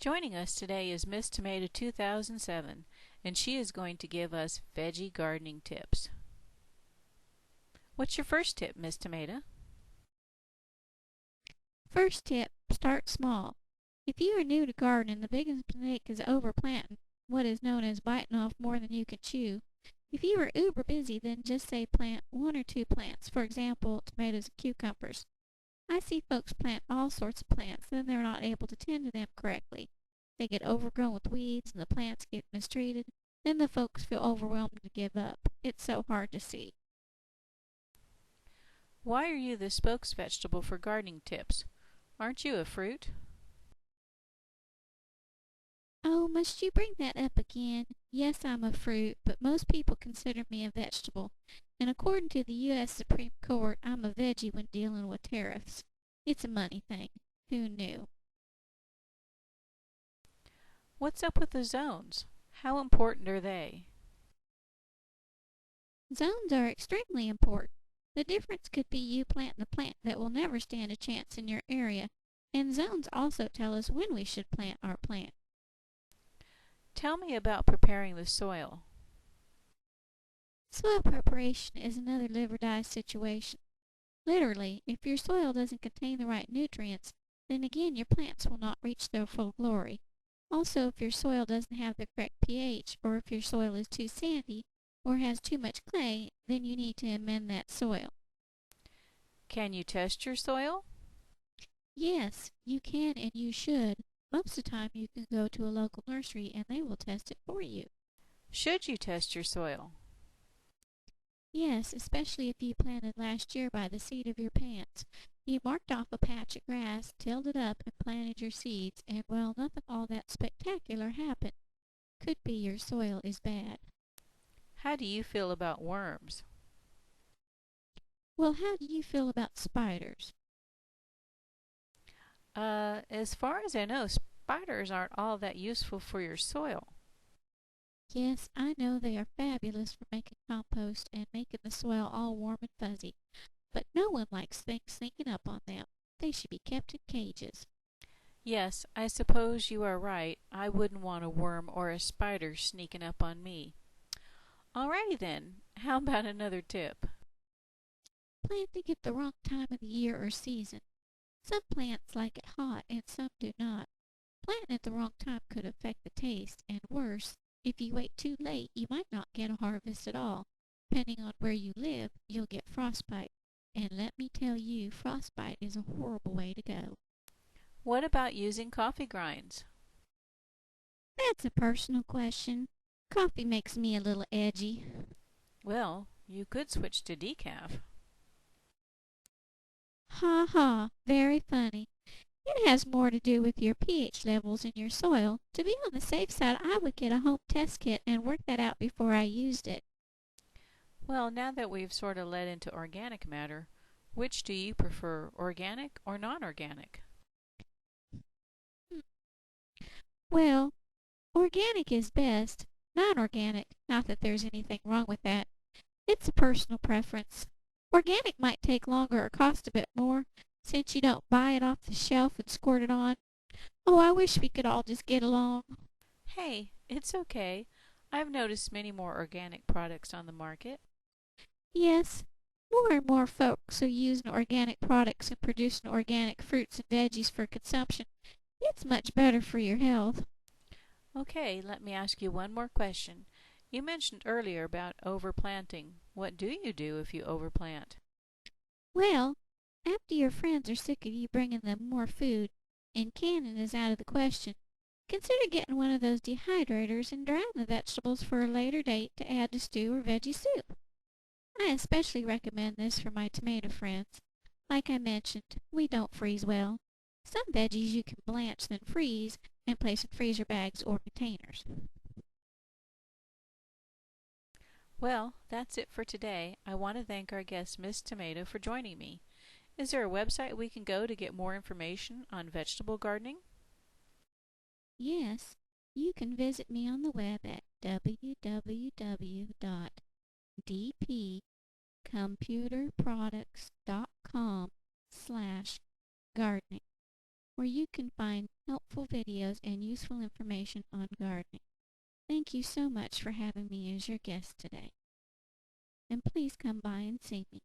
Joining us today is Miss Tomato 2007, and she is going to give us veggie gardening tips. What's your first tip, Miss Tomato? First tip, start small. If you are new to gardening, the biggest mistake is overplanting, what is known as biting off more than you can chew. If you are uber busy, then just say plant one or two plants, for example, tomatoes and cucumbers. I see folks plant all sorts of plants, then they're not able to tend to them correctly. They get overgrown with weeds and the plants get mistreated. Then the folks feel overwhelmed and give up. It's so hard to see. Why are you the spokesvegetable for gardening tips? Aren't you a fruit? Oh, must you bring that up again? Yes, I'm a fruit, but most people consider me a vegetable. And according to the U.S. Supreme Court, I'm a veggie when dealing with tariffs. It's a money thing. Who knew? What's up with the zones? How important are they? Zones are extremely important. The difference could be you planting a plant that will never stand a chance in your area, and zones also tell us when we should plant our plant. Tell me about preparing the soil. Soil preparation is another live or die situation. Literally, if your soil doesn't contain the right nutrients, then again your plants will not reach their full glory. Also, if your soil doesn't have the correct pH, or if your soil is too sandy, or has too much clay, then you need to amend that soil. Can you test your soil? Yes, you can and you should. Most of the time you can go to a local nursery and they will test it for you. Should you test your soil? Yes, especially if you planted last year by the seat of your pants. You marked off a patch of grass, tilled it up, and planted your seeds, and well, nothing all that spectacular happened. Could be your soil is bad. How do you feel about worms? Well, how do you feel about spiders? As far as I know, spiders aren't all that useful for your soil. Yes, I know they are fabulous for making compost and making the soil all warm and fuzzy, but no one likes things sneaking up on them. They should be kept in cages. Yes, I suppose you are right. I wouldn't want a worm or a spider sneaking up on me. Alrighty then, how about another tip? Planting at the wrong time of the year or season. Some plants like it hot and some do not. Planting at the wrong time could affect the taste, and worse, if you wait too late, you might not get a harvest at all. Depending on where you live, you'll get frostbite. And let me tell you, frostbite is a horrible way to go. What about using coffee grinds? That's a personal question. Coffee makes me a little edgy. Well, you could switch to decaf. Ha ha, very funny. It has more to do with your pH levels in your soil. To be on the safe side, I would get a home test kit and work that out before I used it. Well, now that we've sort of led into organic matter, which do you prefer, organic or non-organic? Hmm. Well, organic is best. Non-organic, not that there's anything wrong with that. It's a personal preference. Organic might take longer or cost a bit more, since you don't buy it off the shelf and squirt it on. Oh, I wish we could all just get along. Hey, it's okay. I've noticed many more organic products on the market. Yes, more and more folks are using organic products and producing organic fruits and veggies for consumption. It's much better for your health. Okay, let me ask you one more question. You mentioned earlier about overplanting. What do you do if you overplant? Well, after your friends are sick of you bringing them more food, and canning is out of the question, consider getting one of those dehydrators and drying the vegetables for a later date to add to stew or veggie soup. I especially recommend this for my tomato friends. Like I mentioned, we don't freeze well. Some veggies you can blanch then freeze and place in freezer bags or containers. Well, that's it for today. I want to thank our guest, Miss Tomato, for joining me. Is there a website we can go to get more information on vegetable gardening? Yes, you can visit me on the web at www.dpcomputerproducts.com/gardening, where you can find helpful videos, and useful information on gardening. Thank you so much for having me as your guest today. And please come by and see me.